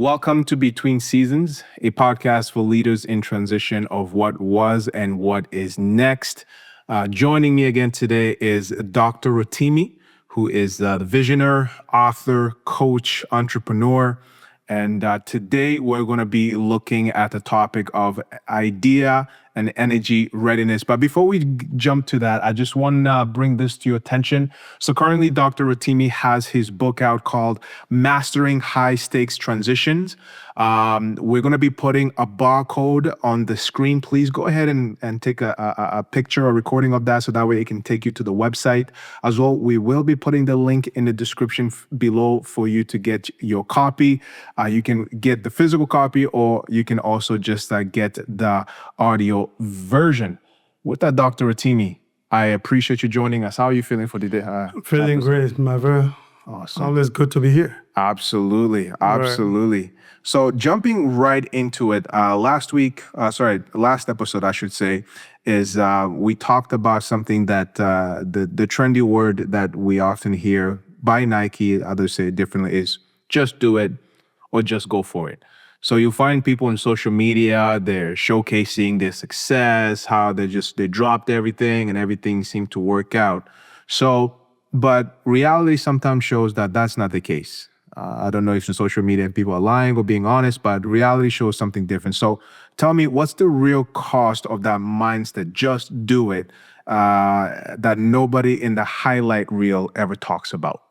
Welcome to Between Seasons, a podcast for leaders in transition of what was and what is next. Joining me again today is Dr. Rotimi, who is the visionary, author, coach, entrepreneur. And today we're going to be looking at the topic of idea and energy readiness. But before we jump to that, I just want to bring this to your attention. So currently, Dr. Rotimi has his book out called Mastering High Stakes Transitions. We're going to be putting a barcode on the screen. Please go ahead and take a picture or recording of that so that way it can take you to the website. As well, we will be putting the link in the description below for you to get your copy. You can get the physical copy, or you can also just get the audio version. With that, Dr. Rotimi, I appreciate you joining us. How are you feeling for the day? Feeling great, my brother. Awesome. Always good to be here. Absolutely. Right. So jumping right into it, last episode, I should say, is we talked about something that the trendy word that we often hear by Nike, others say it differently, is just do it or just go for it. So you find people on social media, they're showcasing their success, how they dropped everything and everything seemed to work out. But reality sometimes shows that that's not the case. I don't know if in social media people are lying or being honest, but reality shows something different. So tell me, what's the real cost of that mindset, just do it, that nobody in the highlight reel ever talks about?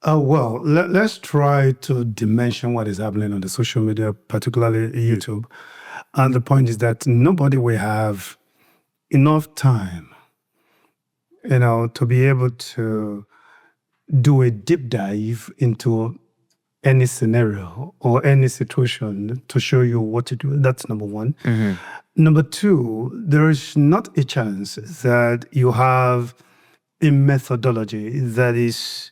Let's try to dimension what is happening on the social media, particularly YouTube. And the point is that nobody will have enough time, to be able to do a deep dive into any scenario or any situation to show you what to do. That's number one. Mm-hmm. Number two, there is not a chance that you have a methodology that is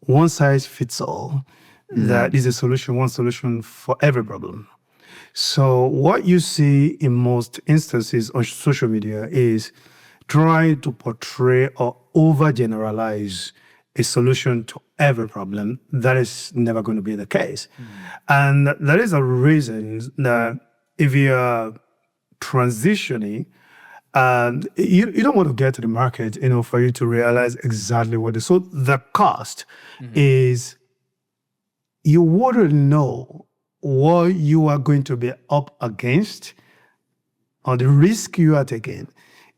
one size fits all, that is one solution for every problem. So what you see in most instances on social media is trying to portray or overgeneralize a solution to every problem. That is never going to be the case. And there is a reason that if you are transitioning, you don't want to get to the market, for you to realize exactly what it is. So the cost is you wouldn't know what you are going to be up against, or the risk you are taking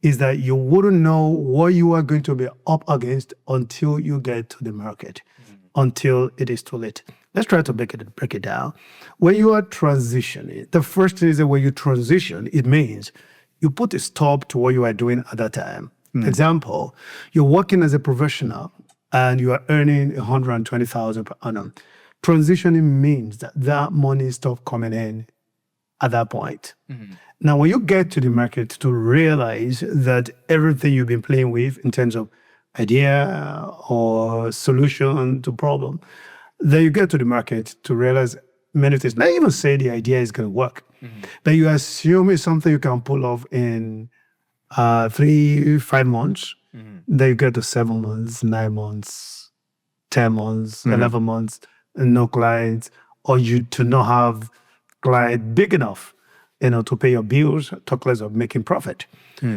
is that you wouldn't know what you are going to be up against until you get to the market, until it is too late. Let's try to break it down. When you are transitioning, the first thing is that when you transition, it means you put a stop to what you are doing at that time. Example, you're working as a professional and you are earning $120,000 per annum. Transitioning means that money stops coming in at that point. Now, when you get to the market to realize that everything you've been playing with in terms of idea or solution to problem, then you get to the market to realize many things. Not even say the idea is going to work, but you assume it's something you can pull off in 3-5 months. Then you get to 7 months, 9 months, 10 months, 11 months, and no clients, or you do not have client big enough, to pay your bills, talk less of making profit.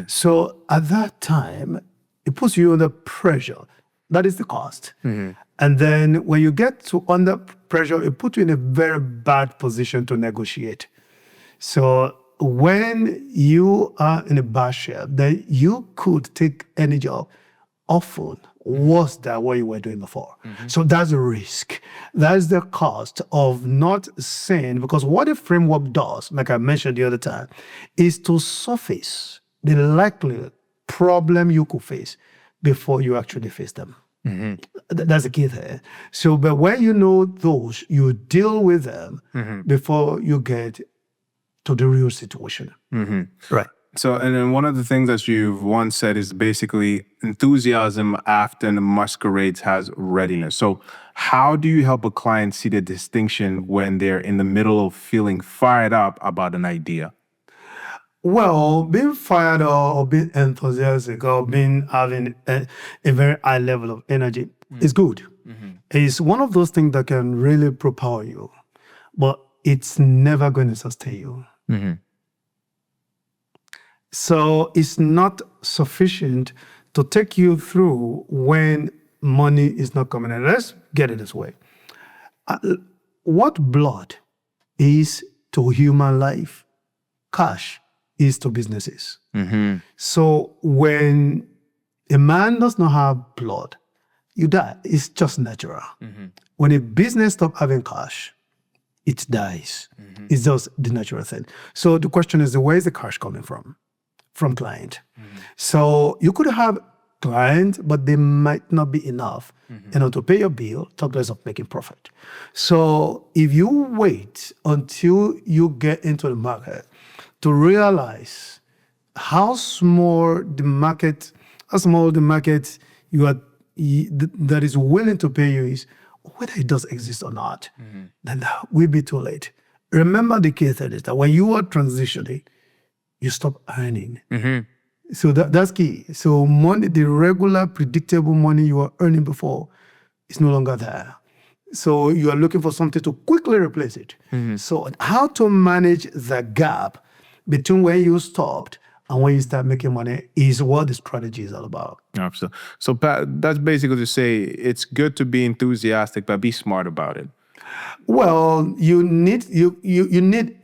So at that time, it puts you under pressure. That is the cost. And then when you get under pressure, it puts you in a very bad position to negotiate. So when you are in a bad shape, then you could take any job often worse than what you were doing before. So that's a risk. That's the cost of not saying, because what a framework does, like I mentioned the other time, is to surface the likely problem you could face before you actually face them. That's the key there. So, but when you know those, you deal with them before you get to the real situation. Right. So, and then one of the things that you've once said is basically enthusiasm often masquerades as readiness. So how do you help a client see the distinction when they're in the middle of feeling fired up about an idea? Well, being fired up or being enthusiastic or having a very high level of energy is good. It's one of those things that can really propel you. but it's never going to sustain you. Mm-hmm. So it's not sufficient to take you through when money is not coming in. Let's get it this way. What blood is to human life, cash is to businesses. Mm-hmm. So when a man does not have blood, you die. It's just natural. Mm-hmm. When a business stops having cash, it dies. Mm-hmm. It's just the natural thing. So the question is, where is the cash coming from? From client. Mm-hmm. So you could have clients, but they might not be enough to pay your bill, talk less of making profit. So if you wait until you get into the market to realize how small the market you are that is willing to pay you is, whether it does exist or not, then that will be too late. Remember the key thing is that when you are transitioning, you stop earning. So that's key. So money, the regular, predictable money you were earning before is no longer there. So you are looking for something to quickly replace it. So how to manage the gap between when you stopped and when you start making money is what the strategy is all about. Absolutely. So Pat, that's basically to say it's good to be enthusiastic, but be smart about it. Well, you need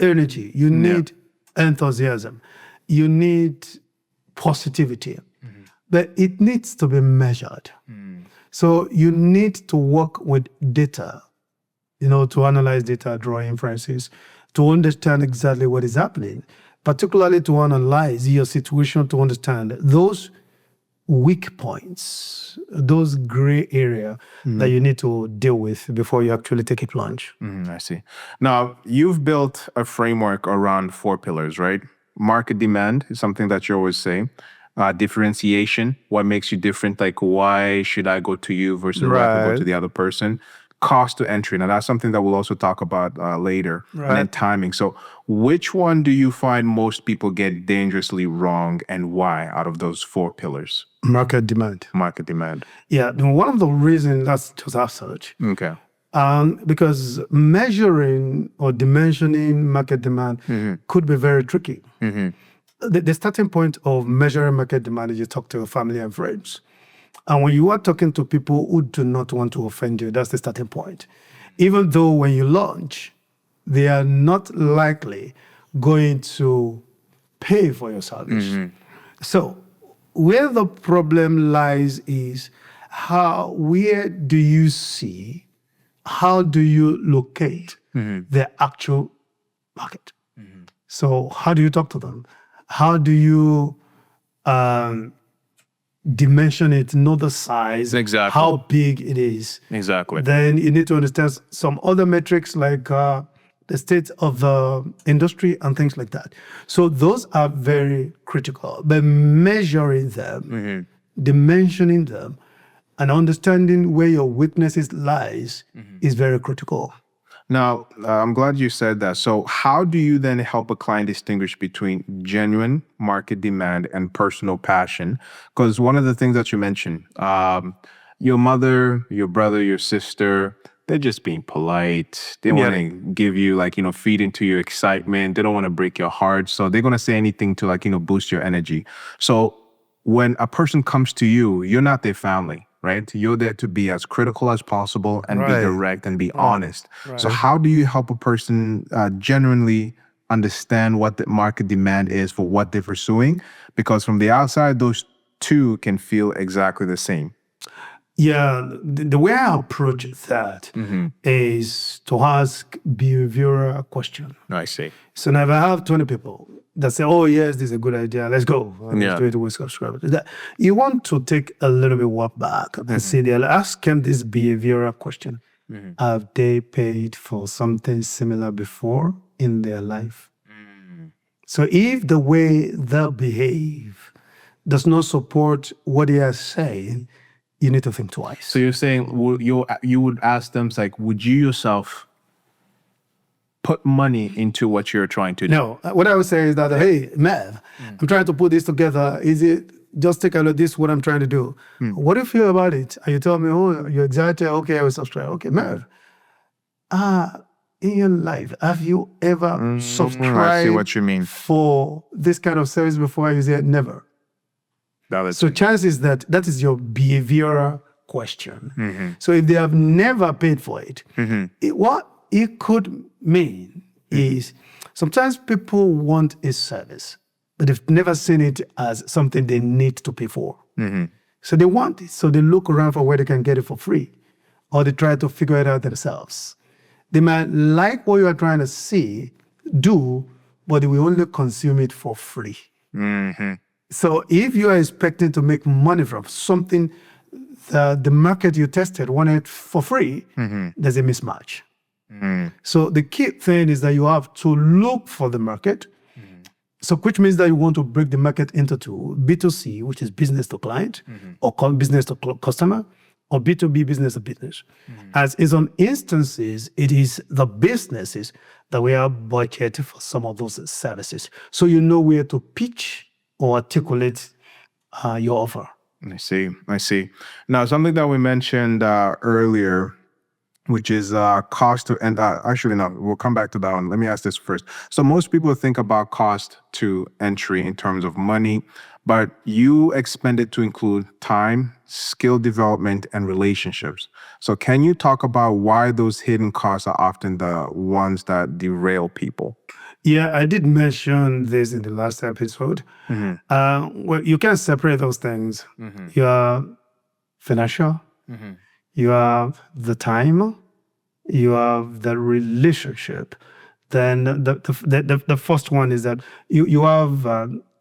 energy, you need enthusiasm, you need positivity, but it needs to be measured. So you need to work with data, to analyze data, draw inferences, to understand exactly what is happening, particularly to analyze your situation, to understand those weak points, those gray area that you need to deal with before you actually take a plunge. I see. Now, you've built a framework around 4 pillars, right? Market demand is something that you always say. Differentiation, what makes you different? Like, why should I go to you versus why I could go to the other person? Cost to entry. Now, that's something that we'll also talk about later. And then timing. So which one do you find most people get dangerously wrong, and why out of those 4 pillars? Market demand. Market demand. Yeah, one of the reasons that's just our search. Okay. Because measuring or dimensioning market demand could be very tricky. The starting point of measuring market demand is you talk to your family and friends. And when you are talking to people who do not want to offend you, that's the starting point. Even though when you launch, they are not likely going to pay for your service. So where the problem lies is where do you see, how do you locate the actual market? So how do you talk to them? How do you dimension it, know the size, how big it is? Exactly. Then you need to understand some other metrics like the state of the industry and things like that. So those are very critical. But measuring them, dimensioning them, and understanding where your weaknesses lies is very critical. Now, I'm glad you said that. So how do you then help a client distinguish between genuine market demand and personal passion? Because one of the things that you mentioned, your mother, your brother, your sister, they're just being polite. They want to give you feed into your excitement. They don't want to break your heart. So they're going to say anything to boost your energy. So when a person comes to you, you're not their family. Right? You're there to be as critical as possible and be direct and be honest. So how do you help a person genuinely understand what the market demand is for what they're pursuing? Because from the outside, those two can feel exactly the same. Yeah, the way I approach that is to ask behavioral question. I see. So now if I have 20 people that say, oh, yes, this is a good idea, let's go. Let's do it with subscribers. You want to take a little bit walk back and see there, ask them this behavioral question. Have they paid for something similar before in their life? So if the way they behave does not support what they are saying, you need to think twice. So you're saying you would ask them, like, would you yourself put money into what you're trying to do? No, what I would say is that, hey, Mav, I'm trying to put this together. Is it just take a look at this, what I'm trying to do? What do you feel about it? And you tell me, oh, you're excited. Okay, I will subscribe. Okay, Mav, in your life have you ever subscribed I see what you mean. for this kind of service before? You say never. So chances that is your behavioral question. So if they have never paid for it, what it could mean is sometimes people want a service, but they've never seen it as something they need to pay for. So they want it. So they look around for where they can get it for free, or they try to figure it out themselves. They might like what you are trying to do, but they will only consume it for free. So if you are expecting to make money from something that the market you tested wanted for free, there's a mismatch. So the key thing is that you have to look for the market. So which means that you want to break the market into two: B2C, which is business to client, or business to customer, or B2B, business to business. As is on instances, it is the businesses that we have budgeted for some of those services. So you know where to pitch or articulate your offer. I see. Now, something that we mentioned earlier, which is cost to, and actually, no, we'll come back to that one. Let me ask this first. So most people think about cost to entry in terms of money, but you expand it to include time, skill development, and relationships. So can you talk about why those hidden costs are often the ones that derail people? Yeah, I did mention this in the last episode. Well, you can separate those things. You have financial, you have the time, you have the relationship. Then the first one is that you have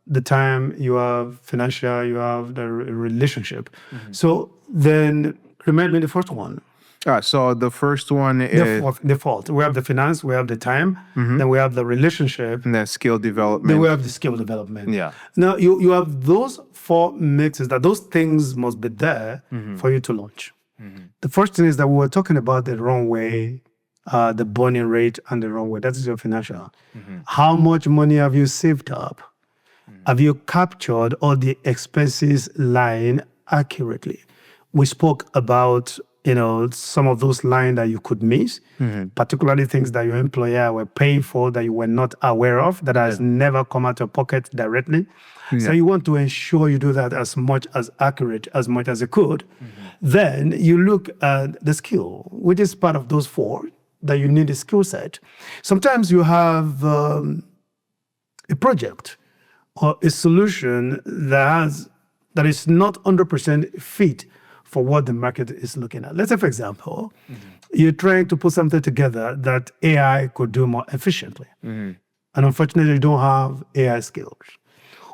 the time, you have financial, you have the relationship. So then remind me the first one. So the first one is default. We have the finance, we have the time, then we have the relationship, and then skill development. Then we have the skill development. Yeah. Now you have those four mixes, that those things must be there for you to launch. The first thing is that we were talking about the runway, the burning rate, and the runway. That is your financial. How much money have you saved up? Have you captured all the expenses line accurately? We spoke about some of those lines that you could miss, particularly things that your employer were paying for that you were not aware of, that has never come out of pocket directly. So you want to ensure you do that as much as accurate as much as you could. Then you look at the skill, which is part of those four, that you need a skill set. Sometimes you have a project or a solution that is not 100% fit for what the market is looking at. Let's say, for example, you're trying to put something together that AI could do more efficiently. And unfortunately, you don't have AI skills.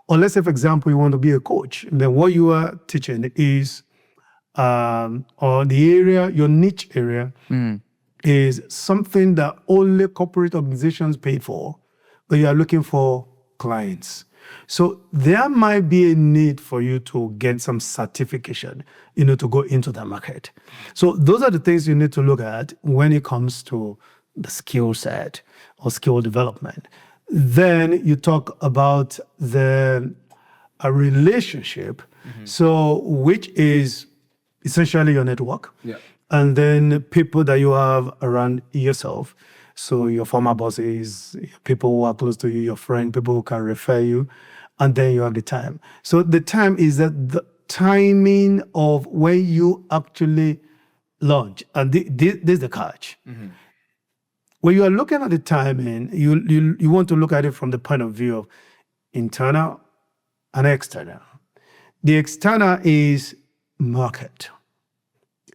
Or let's say, for example, you want to be a coach. Then what you are teaching is, or the area, your niche area, is something that only corporate organizations pay for, but you are looking for clients. So there might be a need for you to get some certification, to go into the market. So those are the things you need to look at when it comes to the skill set or skill development. Then you talk about a relationship, so which is essentially your network. And then people that you have around yourself. So your former bosses, people who are close to you, your friend, people who can refer you, and then you have the time. So the time is that the timing of when you actually launch. And this is the catch. When you are looking at the timing, you want to look at it from the point of view of internal and external. The external is market.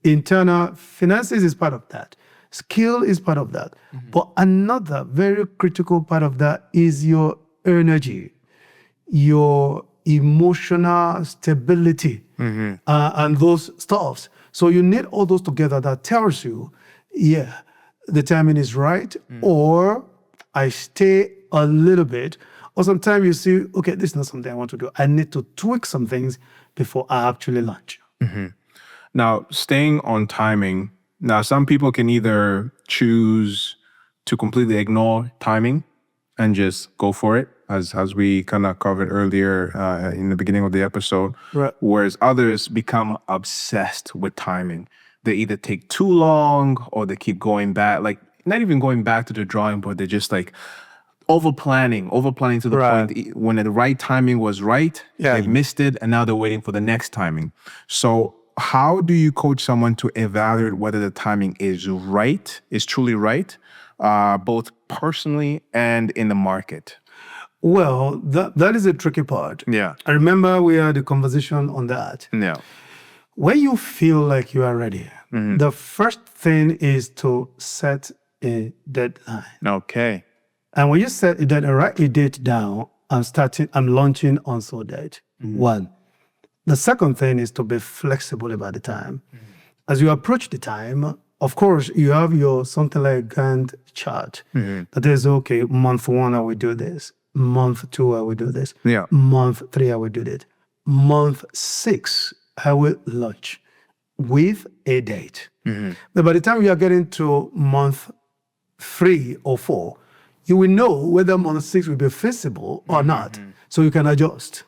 Internal finances is part of that. Skill is part of that. But another very critical part of that is your energy, your emotional stability, and those stuffs. So you need all those together that tells you, the timing is right, or I stay a little bit, or sometimes you see, okay, this is not something I want to do. I need to tweak some things before I actually launch. Now, staying on timing, some people can either choose to completely ignore timing and just go for it, as we kind of covered earlier in the beginning of the episode, whereas others become obsessed with timing. They either take too long or they keep going back. Like, not even going back to the drawing board. They're just like over planning to the Right. point when the right timing was right, Yeah. they missed it, and now they're waiting for the next timing. So how do you coach someone to evaluate whether the timing is right, is truly right, both personally and in the market? Well, that is a tricky part. Yeah. I remember we had a conversation on that. Yeah. When you feel like you are ready, the first thing is to set a deadline. Okay. And when you set a deadline, write a date down. I'm launching on so date. One. The second thing is to be flexible about the time. As you approach the time, of course, you have your something like Gantt chart. That is, okay, month 1, I will do this. Month 2, I will do this. Yeah. Month 3, I will do that. Month 6, I will launch with a date. But by the time you are getting to month 3 or 4, you will know whether month 6 will be feasible or not. So you can adjust.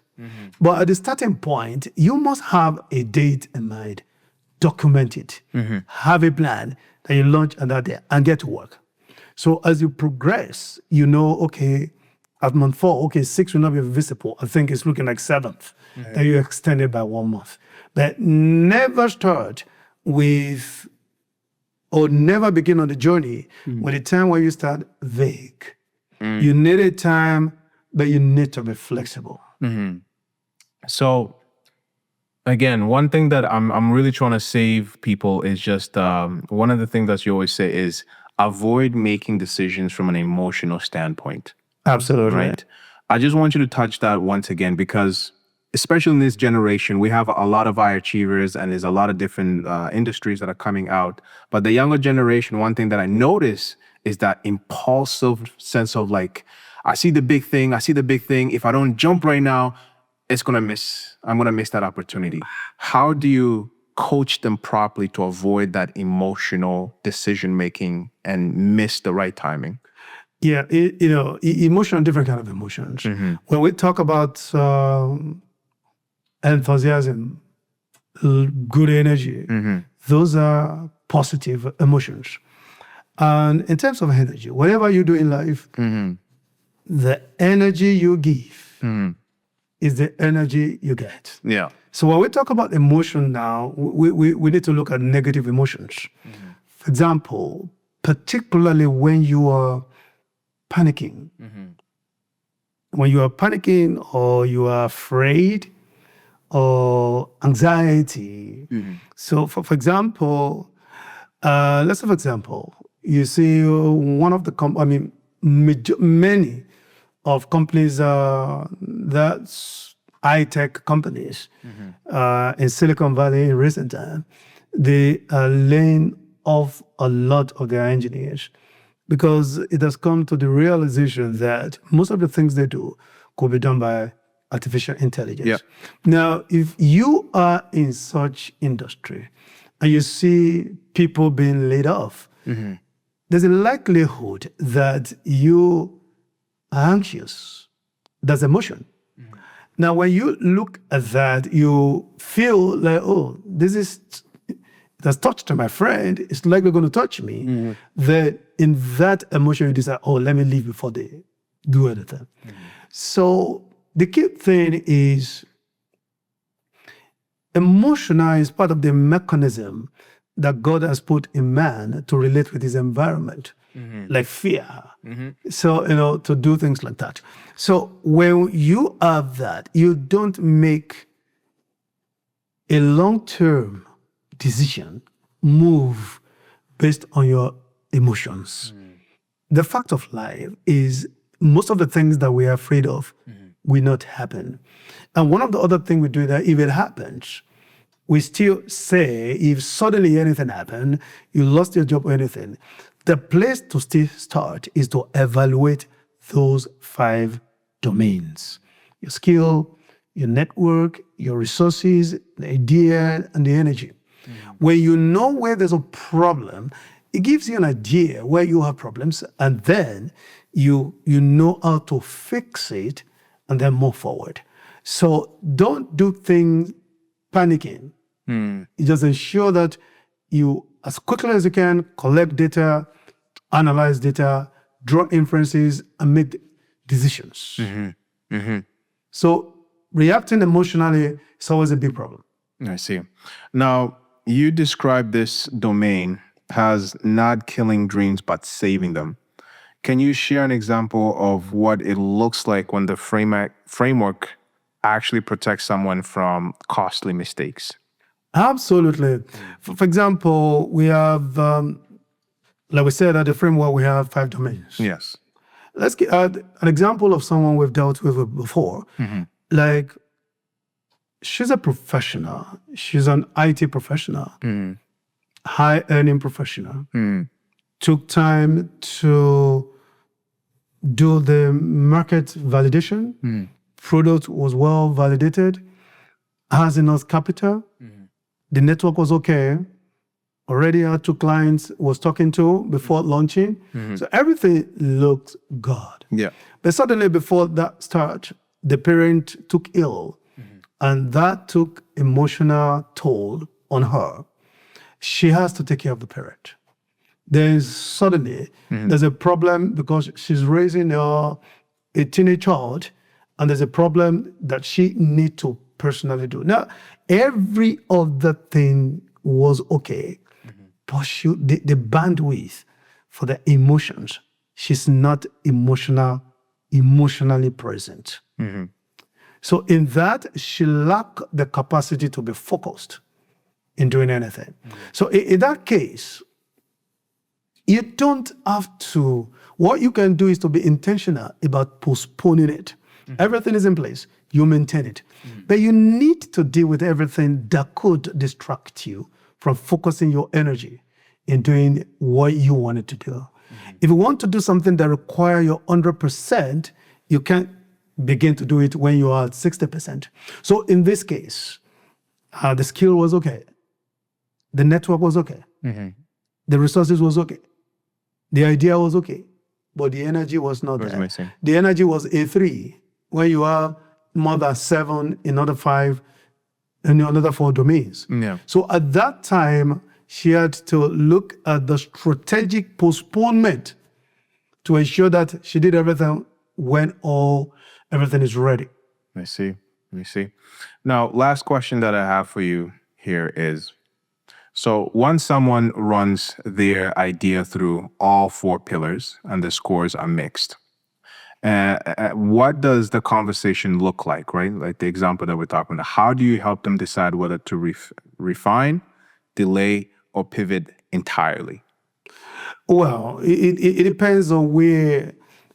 But at the starting point, you must have a date in mind. Document it. Have a plan that you launch on that day and get to work. So as you progress, you know, okay, at month 4, okay, 6 will not be visible. I think it's looking like 7th. Then you extend it by 1 month. But never start with, or never begin on the journey with a time where you start vague. You need a time, but you need to be flexible. So again, one thing that I'm really trying to save people is just one of the things that you always say is avoid making decisions from an emotional standpoint. Absolutely. Right. I just want you to touch that once again, because especially in this generation, we have a lot of high achievers and there's a lot of different industries that are coming out. But the younger generation, one thing that I notice is that impulsive sense of like, I see the big thing. If I don't jump right now, I'm going to miss that opportunity. How do you coach them properly to avoid that emotional decision-making and miss the right timing? Yeah, emotion, different kind of emotions. When we talk about enthusiasm, good energy, those are positive emotions. And in terms of energy, whatever you do in life, the energy you give is the energy you get. Yeah. So when we talk about emotion now, we need to look at negative emotions. For example, particularly when you are panicking. When you are panicking or you are afraid or anxiety. So for example, let's say for example, you see one of the, many of companies, that's high-tech companies in Silicon Valley in recent time, they are laying off a lot of their engineers because it has come to the realization that most of the things they do could be done by artificial intelligence. Yeah. Now, if you are in such industry and you see people being laid off, there's a likelihood that you are anxious. That's emotion. Now, when you look at that, you feel like, oh, it has touched my friend. It's likely going to touch me. That in that emotion, you decide, oh, let me leave before they do anything. So the key thing is emotional is part of the mechanism that God has put in man to relate with his environment, like fear. So, to do things like that. So when you have that, you don't make a long-term decision, move based on your emotions. The fact of life is most of the things that we are afraid of will not happen. And one of the other things we do that if it happens, we still say, if suddenly anything happened, you lost your job or anything, the place to still start is to evaluate those 5 domains: your skill, your network, your resources, the idea, and the energy. When you know where there's a problem, it gives you an idea where you have problems, and then you know how to fix it and then move forward. So don't do things panicking. You just ensure that you, as quickly as you can, collect data, analyze data, draw inferences, and make decisions. So reacting emotionally is always a big problem. I see. Now, you describe this domain as not killing dreams, but saving them. Can you share an example of what it looks like when the framework actually protects someone from costly mistakes? Absolutely. For example, we have, like we said, at the framework, we have 5 domains. Yes. Let's get an example of someone we've dealt with before. Like, she's a professional. She's an IT professional, high-earning professional. Took time to do the market validation. Product was well validated, has enough capital. The network was okay. Already had 2 clients was talking to before launching. So everything looked good. Yeah. But suddenly before that start, the parent took ill, and that took emotional toll on her. She has to take care of the parent. Then suddenly there's a problem because she's raising a teenage child, and there's a problem that she needs to personally do. Now, every other thing was okay, but the bandwidth for the emotions, she's not emotionally present. So in that, she lacked the capacity to be focused in doing anything. So in that case, you don't have to, what you can do is to be intentional about postponing it. Everything is in place, you maintain it. But you need to deal with everything that could distract you from focusing your energy in doing what you wanted to do. If you want to do something that requires your 100%, you can't begin to do it when you are at 60%. So in this case, the skill was okay. The network was okay. The resources was okay. The idea was okay. But the energy was not there. Missing. The energy was A3. When you are more than 7 in another 5, in another 4 domains. Yeah. So at that time, she had to look at the strategic postponement to ensure that she did everything when everything is ready. I see. Now, last question that I have for you here is, so once someone runs their idea through all 4 pillars and the scores are mixed, what does the conversation look like, right? Like the example that we're talking about. How do you help them decide whether to refine, delay, or pivot entirely? Well, it depends on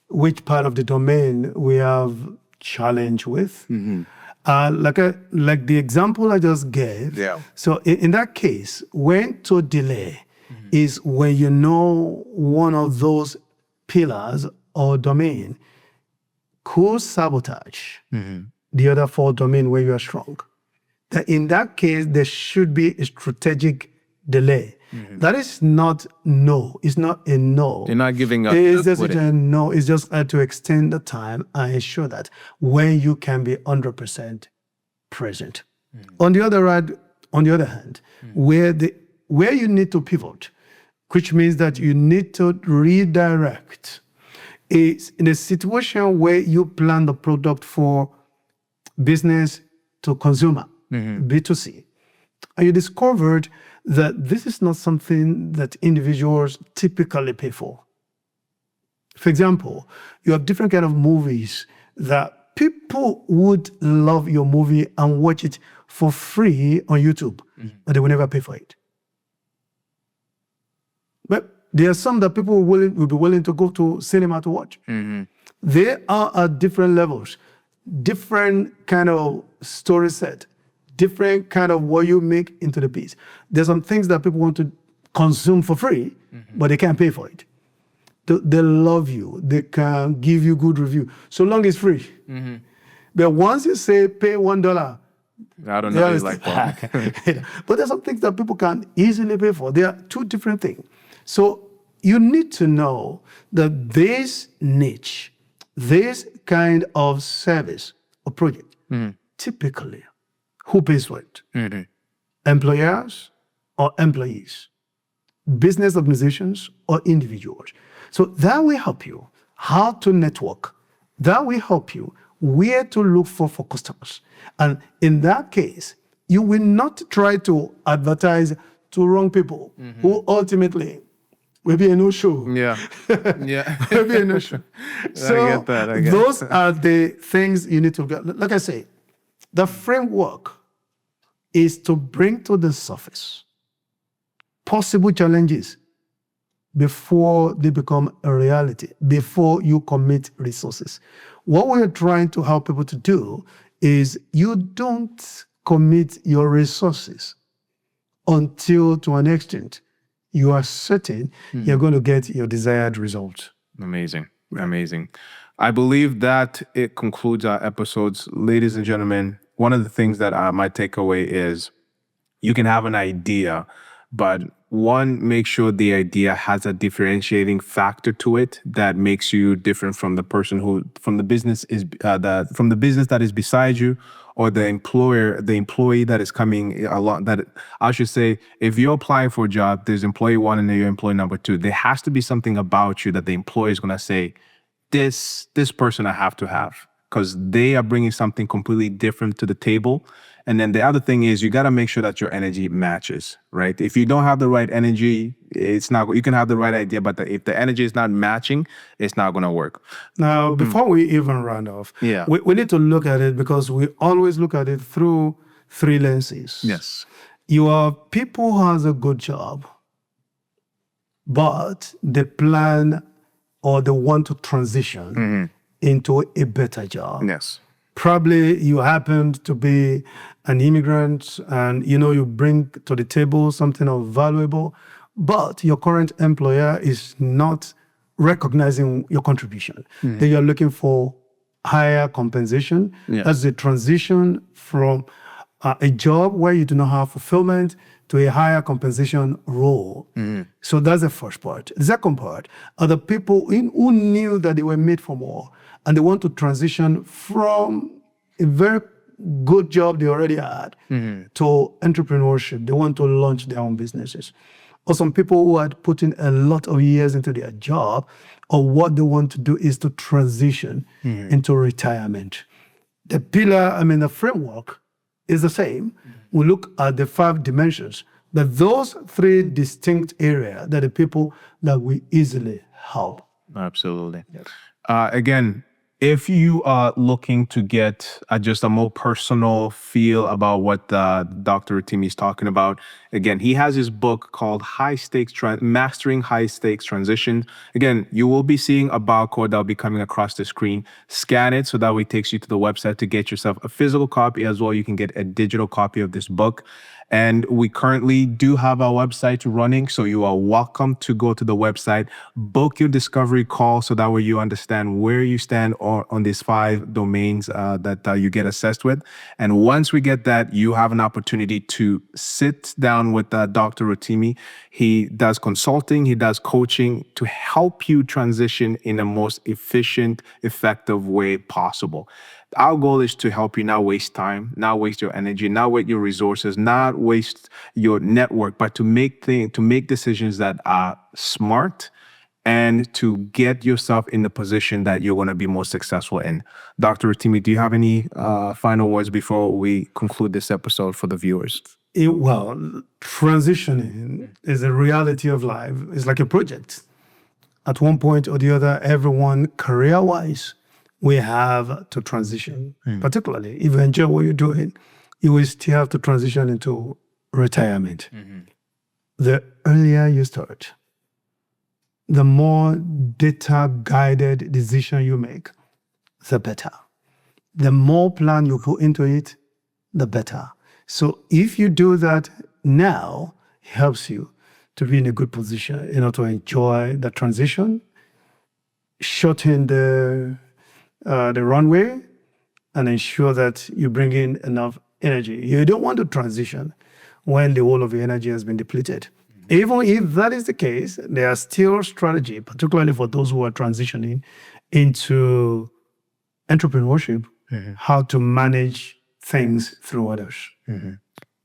which part of the domain we have challenge with. Like the example I just gave. Yeah. So in that case, when to delay is when you know one of those pillars or domain could sabotage the other 4 domain where you are strong. That in that case, there should be a strategic delay. That is not no. It's not a no. You're not giving up. It's just a no. It's just to extend the time and ensure that when you can be 100% present. On the other hand, where you need to pivot, which means that you need to redirect, is in a situation where you plan the product for business to consumer, B2C, and you discovered that this is not something that individuals typically pay for. For example, you have different kind of movies that people would love your movie and watch it for free on YouTube, but they will never pay for it. But there are some that people will be willing to go to cinema to watch. They are at different levels, different kind of story set, different kind of what you make into the piece. There's some things that people want to consume for free, but they can't pay for it. They love you. They can give you good review, so long it's free. But once you say pay $1, I don't know. Like that. But there's some things that people can easily pay for. They are 2 different things. So you need to know that this niche, this kind of service or project, typically, who pays for it? Employers or employees? business organizations, or individuals. So that will help you how to network. That will help you where to look for customers. And in that case, you will not try to advertise to wrong people who ultimately will be a no-show. Yeah. Yeah. Will be a no-show. So I get that. I get those that. are the things you need to get. Like I say, the framework is to bring to the surface possible challenges before they become a reality, before you commit resources. What we're trying to help people to do is you don't commit your resources until, to an extent, you are certain you're going to get your desired result. Amazing. Amazing. I believe that it concludes our episodes. Ladies and gentlemen, one of the things that my takeaway is you can have an idea, but one, make sure the idea has a differentiating factor to it that makes you different from the person who, from the business is from the business that is beside you, or the employee that is coming along. That I should say, if you're applying for a job, there's employee one and then you're employee number two. There has to be something about you that the employer is going to say, this person I have to have, because they are bringing something completely different to the table. And then the other thing is you got to make sure that your energy matches, right? If you don't have the right energy, it's not, you can have the right idea, but if the energy is not matching, it's not going to work. Now, before we even round off, Yeah. we need to look at it because we always look at it through three lenses. Yes. You are people who has a good job, but they plan or they want to transition into a better job. Yes. Probably you happened to be an immigrant and you bring to the table something of valuable, but your current employer is not recognizing your contribution. They are looking for higher compensation. Yes. That's the transition from a job where you do not have fulfillment to a higher compensation role. So that's the first part. The second part are the people who knew that they were made for more and they want to transition from a very good job they already had to entrepreneurship. They want to launch their own businesses. Or some people who had put in a lot of years into their job, or what they want to do is to transition into retirement. The the framework is the same. We look at the 5 dimensions, but those 3 distinct areas that the people that we easily help. Absolutely. Yes. Again, if you are looking to get just a more personal feel about what Dr. Rotimi is talking about, again, he has his book called Mastering High Stakes Transition. Again, you will be seeing a barcode that will be coming across the screen. Scan it so that way it takes you to the website to get yourself a physical copy as well. You can get a digital copy of this book. And we currently do have our website running, so you are welcome to go to the website, book your discovery call so that way you understand where you stand on these 5 domains that you get assessed with. And once we get that, you have an opportunity to sit down with Dr. Rotimi. He does consulting, he does coaching to help you transition in the most efficient, effective way possible. Our goal is to help you not waste time, not waste your energy, not waste your resources, not waste your network, but to make decisions that are smart and to get yourself in the position that you're going to be most successful in. Dr. Rotimi, do you have any final words before we conclude this episode for the viewers? Transitioning is a reality of life. It's like a project. At one point or the other, everyone career-wise, we have to transition. Particularly, if you enjoy what you're doing, you will still have to transition into retirement. The earlier you start, the more data-guided decision you make, the better. The more plan you put into it, the better. So if you do that now, it helps you to be in a good position, to enjoy the transition, shorten the runway, and ensure that you bring in enough energy. You don't want to transition when the whole of your energy has been depleted. Even if that is the case, there are still strategy, particularly for those who are transitioning into entrepreneurship, how to manage things through others.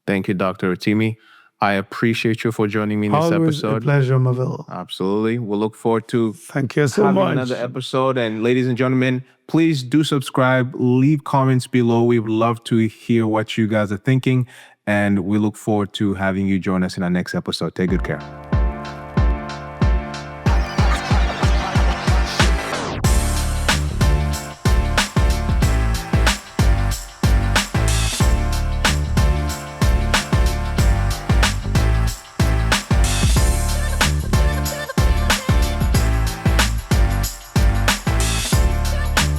Thank you, Dr. Rotimi. I appreciate you for joining me in this Always a episode. pleasure, Maville. Absolutely. We'll look forward to Thank you so having much. another episode. And ladies and gentlemen, please do subscribe, leave comments below. We would love to hear what you guys are thinking. And we look forward to having you join us in our next episode. Take good care.